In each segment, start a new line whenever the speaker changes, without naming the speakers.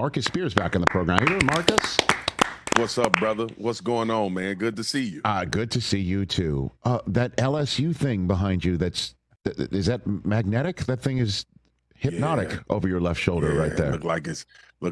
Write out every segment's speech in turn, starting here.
Marcus Spears back on the program. How you doing, Marcus?
What's up, brother? What's going on, man? Good to see you.
Good to see you, too. That LSU thing behind you, is that magnetic? That thing is hypnotic over your left shoulder right there.
Look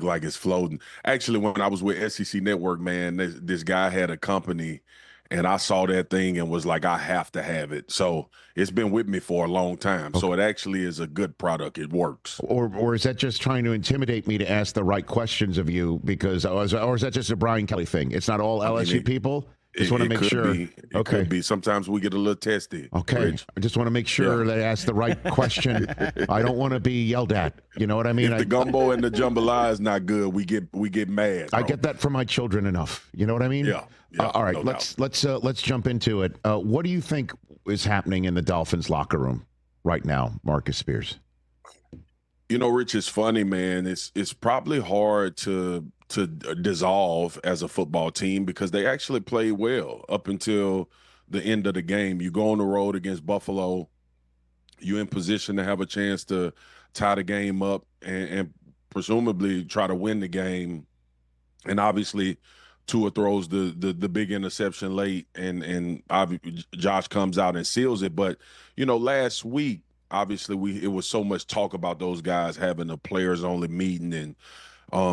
like it's floating. Actually, when I was with SEC Network, man, this guy had a company, and I saw that thing and was like, I have to have it. So it's been with me for a long time. Okay. So it actually is a good product. It works.
Or is that just trying to intimidate me to ask the right questions of you? Because or is that just a Brian Kelly thing? It's not all LSU people? Just want to make sure.
It could be. Sometimes we get a little testy.
Okay. Rich. I just want to make sure that I ask the right question. I don't want to be yelled at. You know what I mean?
If the gumbo and the jambalaya is not good, we get mad. Bro.
I get that from my children enough. You know what I mean?
Yeah.
All right.
No
let's jump into it. What do you think is happening in the Dolphins locker room right now, Marcus Spears?
You know, Rich, it's funny, man. It's probably hard to dissolve as a football team because they actually played well up until the end of the game. You go on the road against Buffalo, you're in position to have a chance to tie the game up and presumably try to win the game. And obviously Tua throws the big interception late and Josh comes out and seals it. But, you know, last week, obviously it was so much talk about those guys having a players only meeting and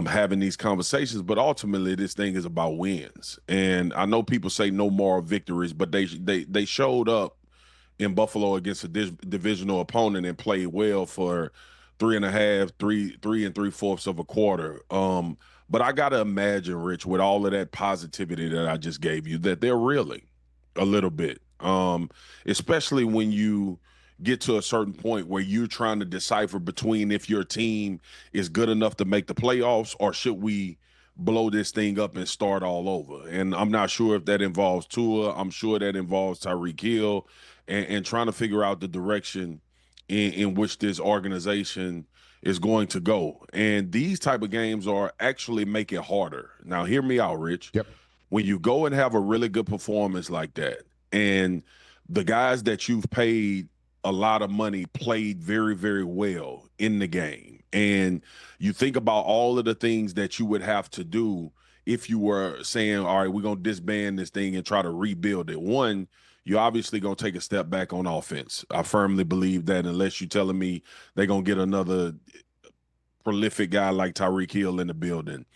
having these conversations, but ultimately this thing is about wins. And I know people say no moral victories, but they showed up in Buffalo against a divisional opponent and played well for 3 3/4 of a quarter. But I gotta imagine, Rich, with all of that positivity that I just gave you, that they're reeling a little bit, especially when you get to a certain point where you're trying to decipher between if your team is good enough to make the playoffs or should we blow this thing up and start all over. And I'm not sure if that involves Tua. I'm sure that involves Tyreek Hill and trying to figure out the direction in which this organization is going to go. And these type of games are actually make it harder. Now, hear me out, Rich.
Yep.
When you go and have a really good performance like that and the guys that you've paid a lot of money played very, very well in the game. And you think about all of the things that you would have to do if you were saying, all right, we're going to disband this thing and try to rebuild it. One, you're obviously going to take a step back on offense. I firmly believe that unless you're telling me they're going to get another prolific guy like Tyreek Hill in the building.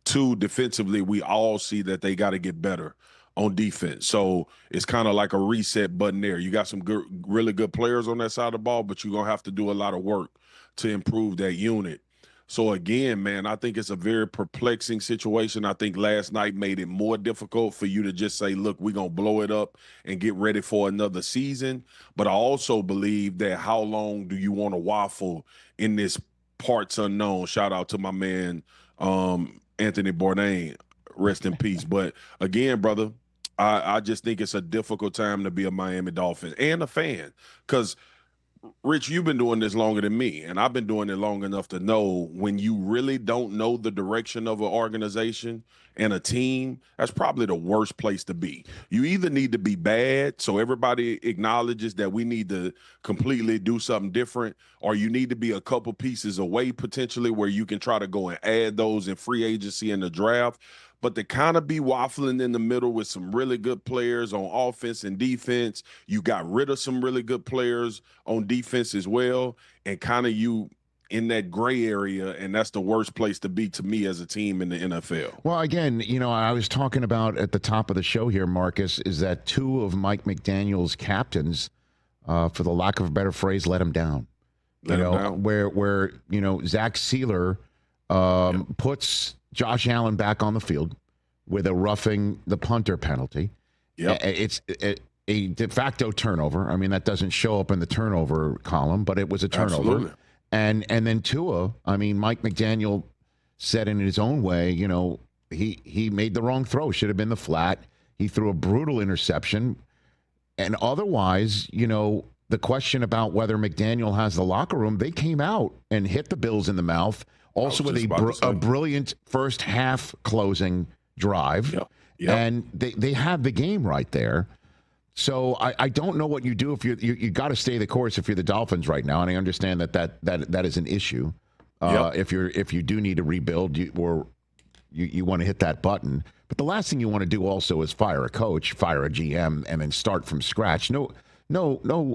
Two, defensively, we all see that they got to get better on defense. So it's kind of like a reset button there. You got some really good players on that side of the ball, but you're going to have to do a lot of work to improve that unit. So again, man, I think it's a very perplexing situation. I think last night made it more difficult for you to just say, look, we're going to blow it up and get ready for another season. But I also believe that how long do you want to waffle in this parts unknown? Shout out to my man, Anthony Bourdain, rest in peace. But again, brother, I just think it's a difficult time to be a Miami Dolphins and a fan because, Rich, you've been doing this longer than me, and I've been doing it long enough to know when you really don't know the direction of an organization and a team, that's probably the worst place to be. You either need to be bad so everybody acknowledges that we need to completely do something different, or you need to be a couple pieces away potentially where you can try to go and add those in free agency in the draft. But to kind of be waffling in the middle with some really good players on offense and defense, you got rid of some really good players on defense as well, and kind of you in that gray area, and that's the worst place to be to me as a team in the NFL.
Well, again, you know, I was talking about at the top of the show here, Marcus, is that two of Mike McDaniel's captains, for the lack of a better phrase, let him down. Where you know, Zach Sealer puts Josh Allen back on the field with a roughing the punter penalty.
Yeah,
it's a de facto turnover. I mean, that doesn't show up in the turnover column, but it was a turnover.
Absolutely.
And then Tua, I mean, Mike McDaniel said in his own way, you know, he made the wrong throw. Should have been the flat. He threw a brutal interception. And otherwise, you know, the question about whether McDaniel has the locker room, they came out and hit the Bills in the mouth. Also with a brilliant first half closing drive.
Yep.
And they have the game right there. So I don't know what you do if you got to stay the course if you're the Dolphins right now, and I understand that is an issue.
Yep.
If you do need to rebuild, you want to hit that button. But the last thing you want to do also is fire a coach, fire a GM, and then start from scratch. No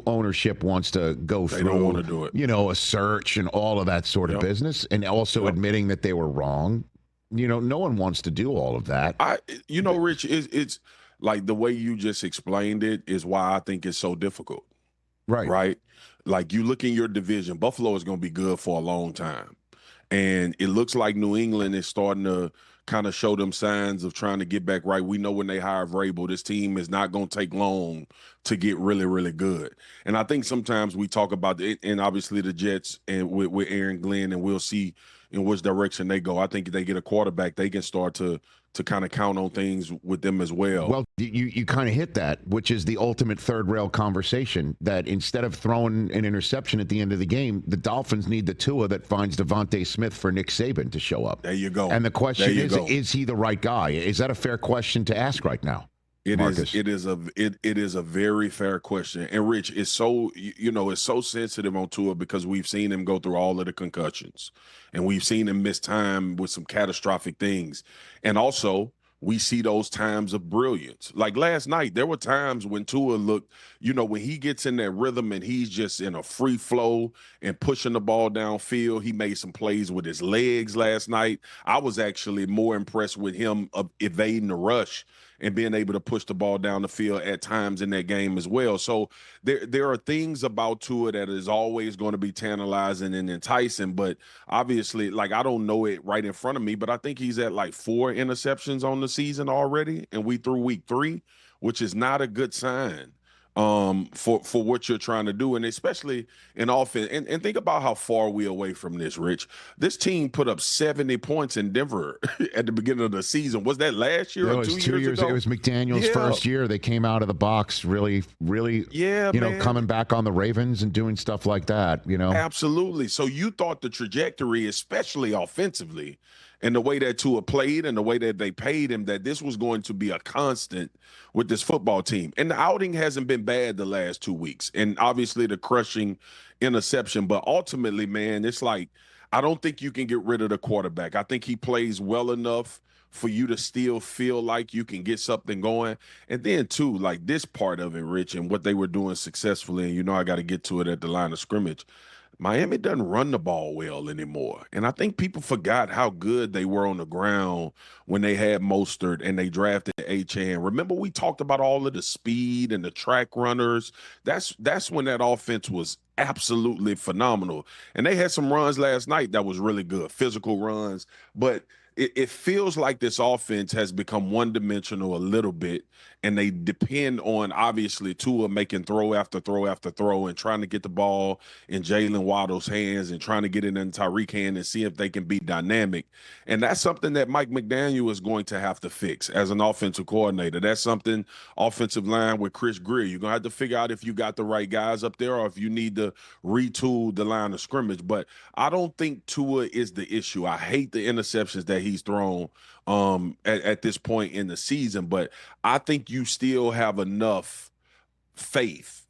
ownership wants to go
They
through,
don't want to do it.
a search and all of that sort of business, and also admitting that they were wrong. No one wants to do all of that.
Rich, it's like the way you just explained it is why I think it's so difficult.
Right.
Right. Like you look in your division, Buffalo is going to be good for a long time. And it looks like New England is starting to kind of show them signs of trying to get back right. We know when they hire Vrabel, this team is not going to take long to get really, really good. And I think sometimes we talk about it, and obviously the Jets and with Aaron Glenn, and we'll see in which direction they go. I think if they get a quarterback, they can start to kind of count on things with them as well.
Well, you kind of hit that, which is the ultimate third rail conversation, that instead of throwing an interception at the end of the game, the Dolphins need the Tua that finds Devontae Smith for Nick Saban to show up.
There you go.
And the question is he the right guy? Is that a fair question to ask right now?
It is a very fair question. And Rich, it's so it's so sensitive on Tua because we've seen him go through all of the concussions and we've seen him miss time with some catastrophic things. And also we see those times of brilliance. Like last night, there were times when Tua looked, when he gets in that rhythm and he's just in a free flow and pushing the ball downfield. He made some plays with his legs last night. I was actually more impressed with him of evading the rush and being able to push the ball down the field at times in that game as well. So there are things about Tua that is always going to be tantalizing and enticing, but obviously, like, I don't know it right in front of me, but I think he's at like 4 interceptions on the season already, and we through week 3, which is not a good sign for what you're trying to do, and especially in offense. And think about how far we away from this, Rich. This team put up 70 points in Denver at the beginning of the season. Was that last year or 2 years ago?
It was McDaniel's first year. They came out of the box really, coming back on the Ravens and doing stuff like that,
Absolutely. So you thought the trajectory, especially offensively, and the way that Tua played and the way that they paid him, that this was going to be a constant with this football team. And the outing hasn't been bad the last 2 weeks. And obviously the crushing interception. But ultimately, man, it's like, I don't think you can get rid of the quarterback. I think he plays well enough for you to still feel like you can get something going. And then, too, like this part of it, Rich, and what they were doing successfully, and I got to get to it at the line of scrimmage. Miami doesn't run the ball well anymore. And I think people forgot how good they were on the ground when they had Mostert and they drafted Achane. Remember, we talked about all of the speed and the track runners. That's when that offense was absolutely phenomenal. And they had some runs last night that was really good, physical runs. But it feels like this offense has become one-dimensional a little bit, and they depend on, obviously, Tua making throw after throw after throw and trying to get the ball in Jalen Waddle's hands and trying to get it in Tyreek hand and see if they can be dynamic. And that's something that Mike McDaniel is going to have to fix as an offensive coordinator. That's something offensive line with Chris Greer. You're going to have to figure out if you got the right guys up there or if you need to retool the line of scrimmage. But I don't think Tua is the issue. I hate the interceptions that he's thrown at this point in the season, but I think you still have enough faith,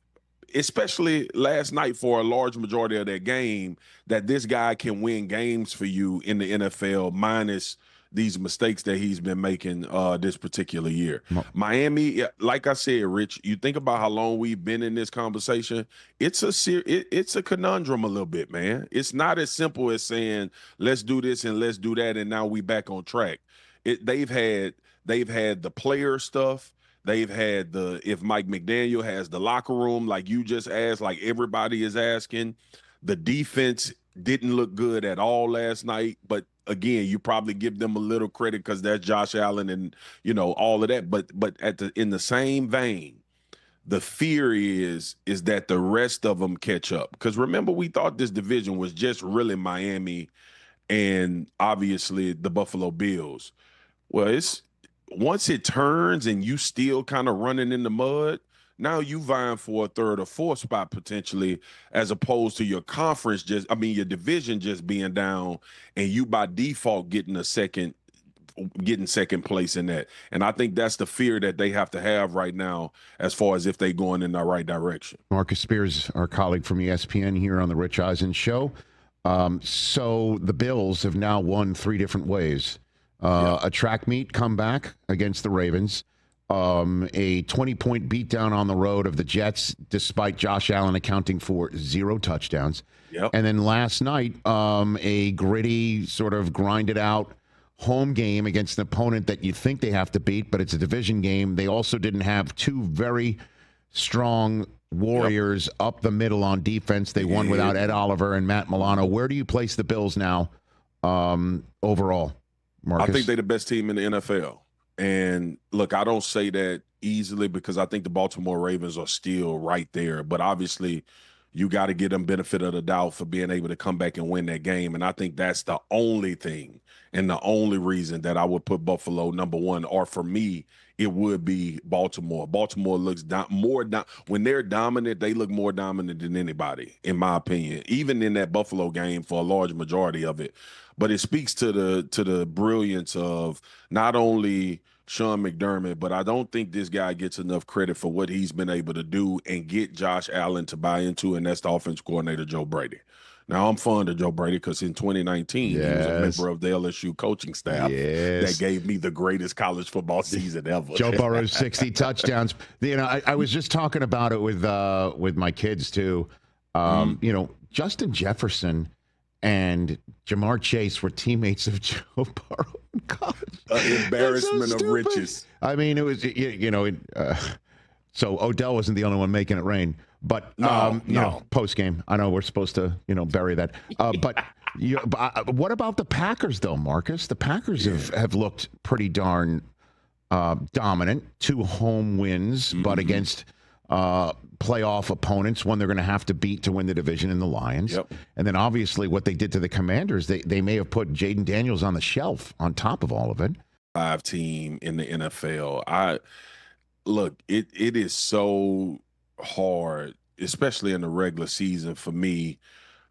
especially last night for a large majority of that game, that this guy can win games for you in the NFL minus these mistakes that he's been making this particular year. Miami, like I said, Rich, you think about how long we've been in this conversation. It's a conundrum a little bit, man. It's not as simple as saying, let's do this and let's do that, and now we back on track. They've had the player stuff. They've had if Mike McDaniel has the locker room, like you just asked, like everybody is asking. The defense didn't look good at all last night, but again, you probably give them a little credit because that's Josh Allen and all of that. But in the same vein, the fear is that the rest of them catch up. Because remember, we thought this division was just really Miami and obviously the Buffalo Bills. Well, it's once it turns and you still kind of running in the mud, now you vying for a third or fourth spot potentially, as opposed to your conference your division just being down and you by default getting second place in that. And I think that's the fear that they have to have right now as far as if they going in the right direction.
Marcus Spears, our colleague from ESPN here on the Rich Eisen Show. So the Bills have now won 3 different ways. A track meet comeback against the Ravens, a 20-point beatdown on the road of the Jets, despite Josh Allen accounting for 0 touchdowns.
Yep.
And then last night, a gritty, sort of grinded out home game against an opponent that you think they have to beat, but it's a division game. They also didn't have 2 very strong warriors up the middle on defense. They won without Ed Oliver and Matt Milano. Where do you place the Bills now overall, Marcus?
I think they're the best team in the NFL. And look, I don't say that easily because I think the Baltimore Ravens are still right there. But obviously, you got to give them benefit of the doubt for being able to come back and win that game. And I think that's the only thing and the only reason that I would put Buffalo number 1, or for me, it would be Baltimore. Baltimore looks when they're dominant, they look more dominant than anybody, in my opinion, even in that Buffalo game for a large majority of it. But it speaks to the brilliance of not only Sean McDermott, but I don't think this guy gets enough credit for what he's been able to do and get Josh Allen to buy into, and that's the offense coordinator, Joe Brady. Now, I'm fond of Joe Brady because in 2019, he was a member of the LSU coaching staff that gave me the greatest college football season ever.
Joe Burrow's 60 touchdowns. You know, I was just talking about it with my kids, too. You know, Justin Jefferson and Jamar Chase were teammates of Joe Burrow in college.
Embarrassment of riches.
I mean, it was, so Odell wasn't the only one making it rain. But,
no.
Post game. I know we're supposed to, bury that. But what about the Packers, though, Marcus? The Packers have looked pretty darn dominant. 2 home wins, but against playoff opponents, one they're going to have to beat to win the division in the Lions.
Yep.
And then obviously what they did to the Commanders, they may have put Jaden Daniels on the shelf on top of all of it.
5 team in the NFL. It is so hard, especially in the regular season, for me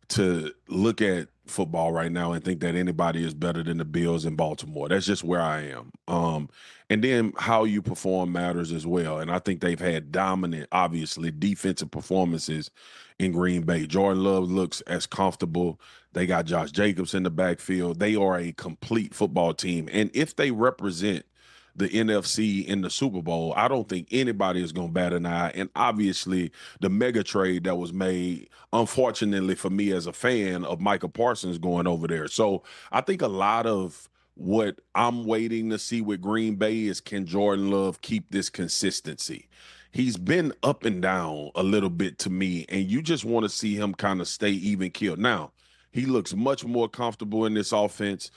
to look at football right now and think that anybody is better than the Bills in Baltimore. That's just where I am. And then how you perform matters as well. And I think they've had dominant, obviously, defensive performances in Green Bay. Jordan Love looks as comfortable. They got Josh Jacobs in the backfield. They are a complete football team. And if they represent the NFC in the Super Bowl, I don't think anybody is going to bat an eye. And obviously, the mega trade that was made, unfortunately for me as a fan, of Micah Parsons going over there. So I think a lot of what I'm waiting to see with Green Bay is, can Jordan Love keep this consistency? He's been up and down a little bit to me, and you just want to see him kind of stay even keeled. Now, he looks much more comfortable in this offense.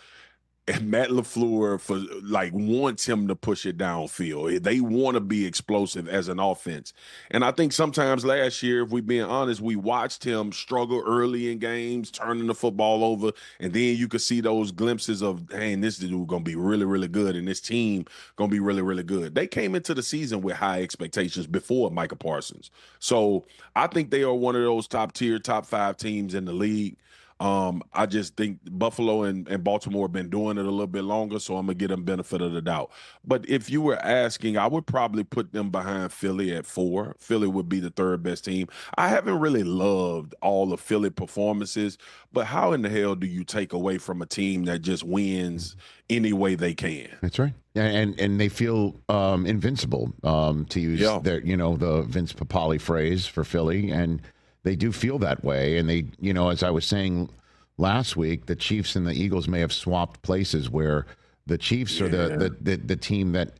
And Matt LaFleur wants him to push it downfield. They want to be explosive as an offense. And I think sometimes last year, if we're being honest, we watched him struggle early in games, turning the football over. And then you could see those glimpses of, dang, this dude going to be really, really good. And this team going to be really, really good. They came into the season with high expectations before Micah Parsons. So I think they are one of those top 5 teams in the league. I just think Buffalo and Baltimore have been doing it a little bit longer, so I'm going to give them benefit of the doubt. But if you were asking, I would probably put them behind Philly at 4. Philly would be the 3rd best team. I haven't really loved all the Philly performances, but how in the hell do you take away from a team that just wins any way they can?
That's right. And they feel invincible, to use their, the Vince Papale phrase for Philly. And they do feel that way. And they, as I was saying last week, the Chiefs and the Eagles may have swapped places, where the Chiefs are the team that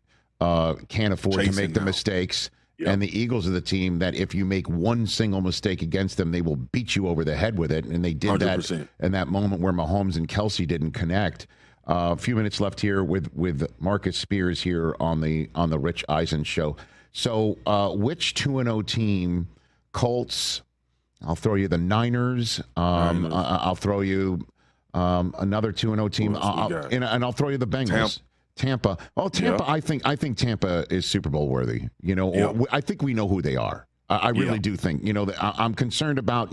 can't afford to make the mistakes. Yep. And the Eagles are the team that if you make one single mistake against them, they will beat you over the head with it. And they did 100%. That in that moment where Mahomes and Kelsey didn't connect. A few minutes left here with Marcus Spears here on the Rich Eisen Show. So which 2-0 team, Colts, I'll throw you the Niners. I'll throw you another 2-0 team, and I'll throw you the Bengals. Tampa. Oh, Tampa. Yeah. I think Tampa is Super Bowl worthy. I think we know who they are. I really do think. I'm concerned about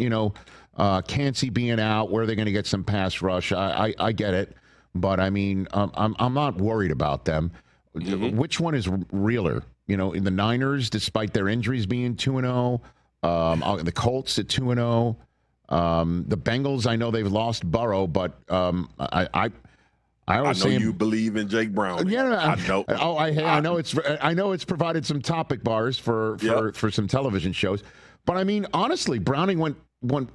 Kancey being out. Where are they going to get some pass rush? I get it, but I mean, I'm not worried about them. Mm-hmm. Which one is realer? In the Niners, despite their injuries being 2-0. The Colts at 2-0. The Bengals, I know they've lost Burrow, but I was
know
saying,
you believe in Jake Brown.
Yeah,
I know.
Oh, I know it's provided some topic bars for some television shows, but I mean honestly, Browning went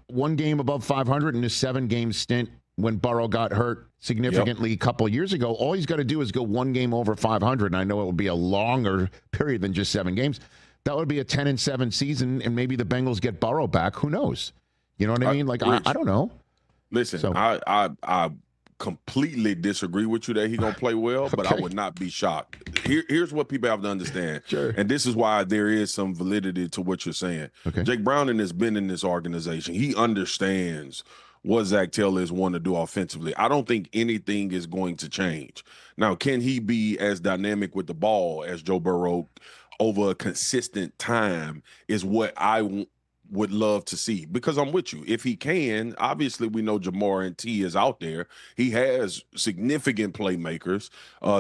one game above 500 in his 7-game stint when Burrow got hurt significantly a couple of years ago. All he's got to do is go one game over 500, and I know it would be a longer period than just 7 games. That would be a 10-7 season, and maybe the Bengals get Burrow back. Who knows? You know what I mean? Like
Rich,
I don't know.
Listen,
So,
I completely disagree with you that he's gonna play well, but I would not be shocked. Here's what people have to understand, and this is why there is some validity to what you're saying. Jake Browning has been in this organization. He understands what Zach Taylor is wanting to do offensively. I don't think anything is going to change. Now, can he be as dynamic with the ball as Joe Burrow over a consistent time is what I would love to see, because I'm with you. If he can, obviously we know Jamar and T is out there. He has significant playmakers.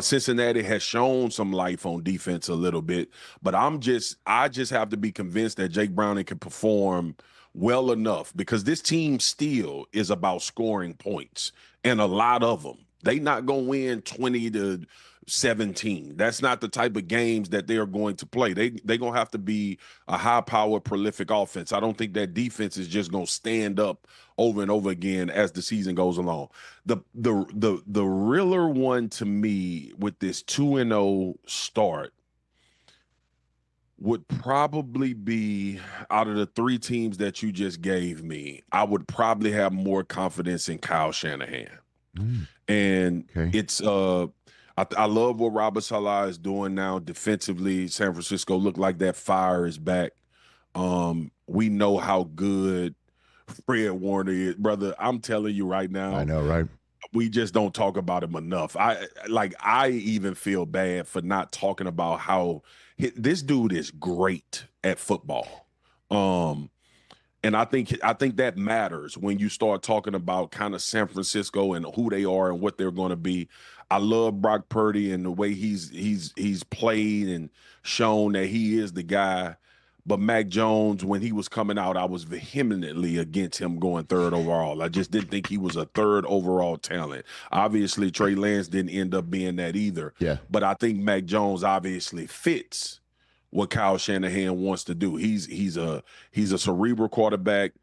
Cincinnati has shown some life on defense a little bit, but I just have to be convinced that Jake Browning can perform well enough, because this team still is about scoring points, and a lot of them. They not gonna win 20-17. That's not the type of games that they are going to play. They gonna have to be a high-powered, prolific offense. I don't think that defense is just gonna stand up over and over again as the season goes along. The realer one to me with this 2-0 start would probably be, out of the 3 teams that you just gave me, I would probably have more confidence in Kyle Shanahan. And it's I love what Robert Saleh is doing now defensively. San Francisco look like that fire is back. We know how good Fred Warner is, brother. I'm telling you right now.
I know, right?
We just don't talk about him enough. I even feel bad for not talking about how this dude is great at football. And I think that matters when you start talking about kind of San Francisco and who they are and what they're going to be. I love Brock Purdy and the way he's played and shown that he is the guy. But Mac Jones, when he was coming out, I was vehemently against him going 3rd overall. I just didn't think he was a 3rd overall talent. Obviously, Trey Lance didn't end up being that either.
Yeah.
But I think Mac Jones obviously fits what Kyle Shanahan wants to do. He's a cerebral quarterback.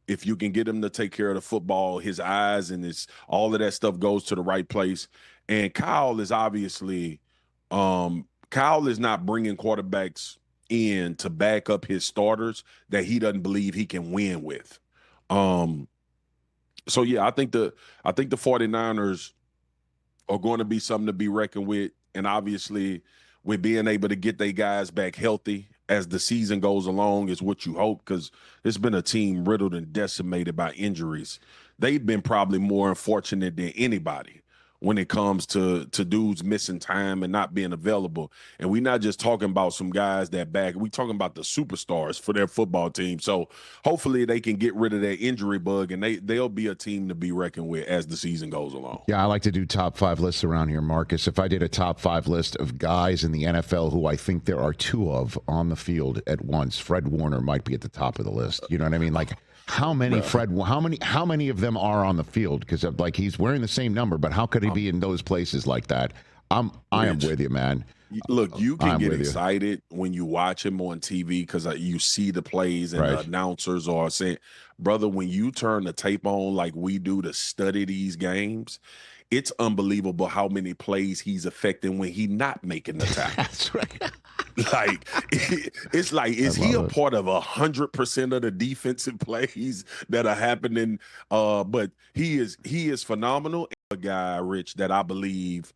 If you can get him to take care of the football, his eyes and all of that stuff goes to the right place. And Kyle is obviously Kyle is not bringing quarterbacks in to back up his starters that he doesn't believe he can win with. So yeah, I think the 49ers are going to be something to be reckoned with. And obviously, with being able to get their guys back healthy as the season goes along is what you hope, because it's been a team riddled and decimated by injuries. They've been probably more unfortunate than anybody when it comes to dudes missing time and not being available. And we're not just talking about some guys that back. We're talking about the superstars for their football team. So hopefully they can get rid of that injury bug, and they'll be a team to be reckoned with as the season goes along.
Yeah, I like to do top 5 lists around here, Marcus. If I did a top 5 list of guys in the NFL who I think there are 2 of on the field at once, Fred Warner might be at the top of the list. You know what I mean? Like, how many how many of them are on the field? Because like he's wearing the same number, but how could he be in those places like that? I am with you, man.
Look, you can get excited when you watch him on TV because you see the plays and the announcers are saying, brother, when you turn the tape on like we do to study these games, it's unbelievable how many plays he's affecting when he's not making the tackle.
That's right.
Like, it's like, is he a part of 100% of the defensive plays that are happening? But he is phenomenal. A guy, Rich, that I believe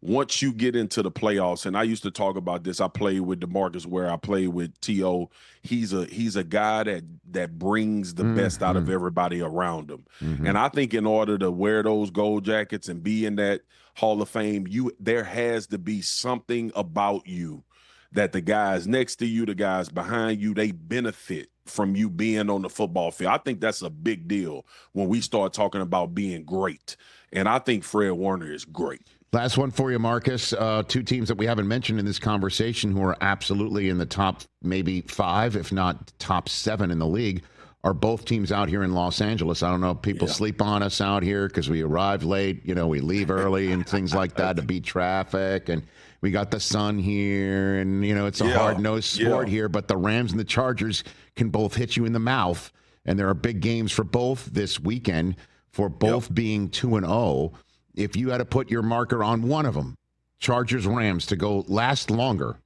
once you get into the playoffs, and I used to talk about this. I played with DeMarcus where I played with T.O. He's a guy that brings the best out of everybody around him. And I think in order to wear those gold jackets and be in that Hall of Fame, there has to be something about you that the guys next to you, the guys behind you, they benefit from you being on the football field. I think that's a big deal when we start talking about being great. And I think Fred Warner is great.
Last one for you, Marcus. 2 teams that we haven't mentioned in this conversation who are absolutely in the top maybe 5, if not top 7 in the league, are both teams out here in Los Angeles. I don't know if people sleep on us out here because we arrive late, we leave early and things like that to beat traffic. And we got the sun here, and, it's a hard-nosed sport here. But the Rams and the Chargers can both hit you in the mouth. And there are big games for both this weekend, for both being 2-0. If you had to put your marker on one of them, Chargers, Rams, to go last longer,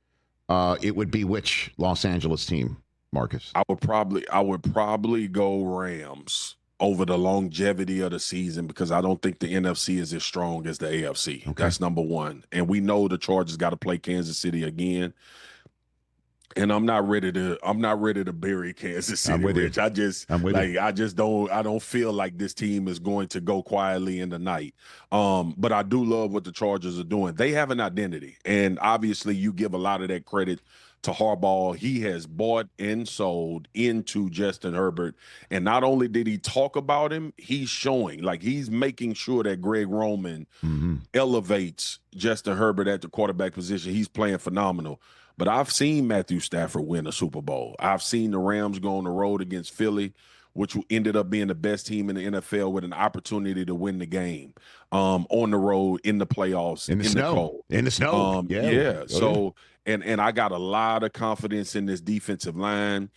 it would be which Los Angeles team, Marcus?
I would probably go Rams over the longevity of the season, because I don't think the NFC is as strong as the AFC. Okay. That's number one. And we know the Chargers got to play Kansas City again. And I'm not ready to bury Kansas City, Rich. I don't feel like this team is going to go quietly in the night. But I do love what the Chargers are doing. They have an identity, and obviously you give a lot of that credit to Harbaugh. He has bought and sold into Justin Herbert. And not only did he talk about him, he's showing, like, he's making sure that Greg Roman elevates Justin Herbert at the quarterback position. He's playing phenomenal. But I've seen Matthew Stafford win a Super Bowl. I've seen the Rams go on the road against Philly, which ended up being the best team in the NFL, with an opportunity to win the game on the road, in the playoffs,
in the snow. In the snow.
So, and I got a lot of confidence in this defensive line.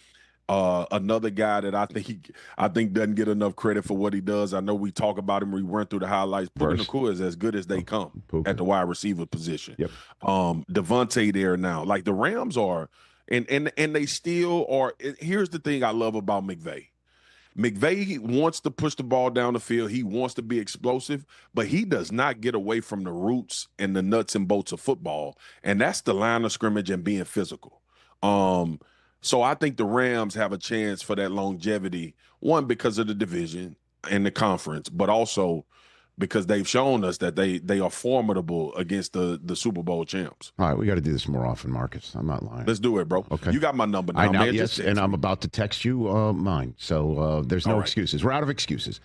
Another guy that I think doesn't get enough credit for what he does. I know we talk about him, we run through the highlights. Puka Nacua is as good as they come at the wide receiver position.
Yep.
Devontae there now. Like, the Rams are, and they still are. Here's the thing I love about McVay. McVay wants to push the ball down the field. He wants to be explosive, but he does not get away from the roots and the nuts and bolts of football, and that's the line of scrimmage and being physical. So I think the Rams have a chance for that longevity, one, because of the division and the conference, but also because they've shown us that they are formidable against the Super Bowl champs.
All right, we got to do this more often, Marcus. I'm not lying.
Let's do it, bro.
Okay.
You got my number now,
I know,
man.
yes, and I'm about to text you mine. So there's no excuses. We're out of excuses.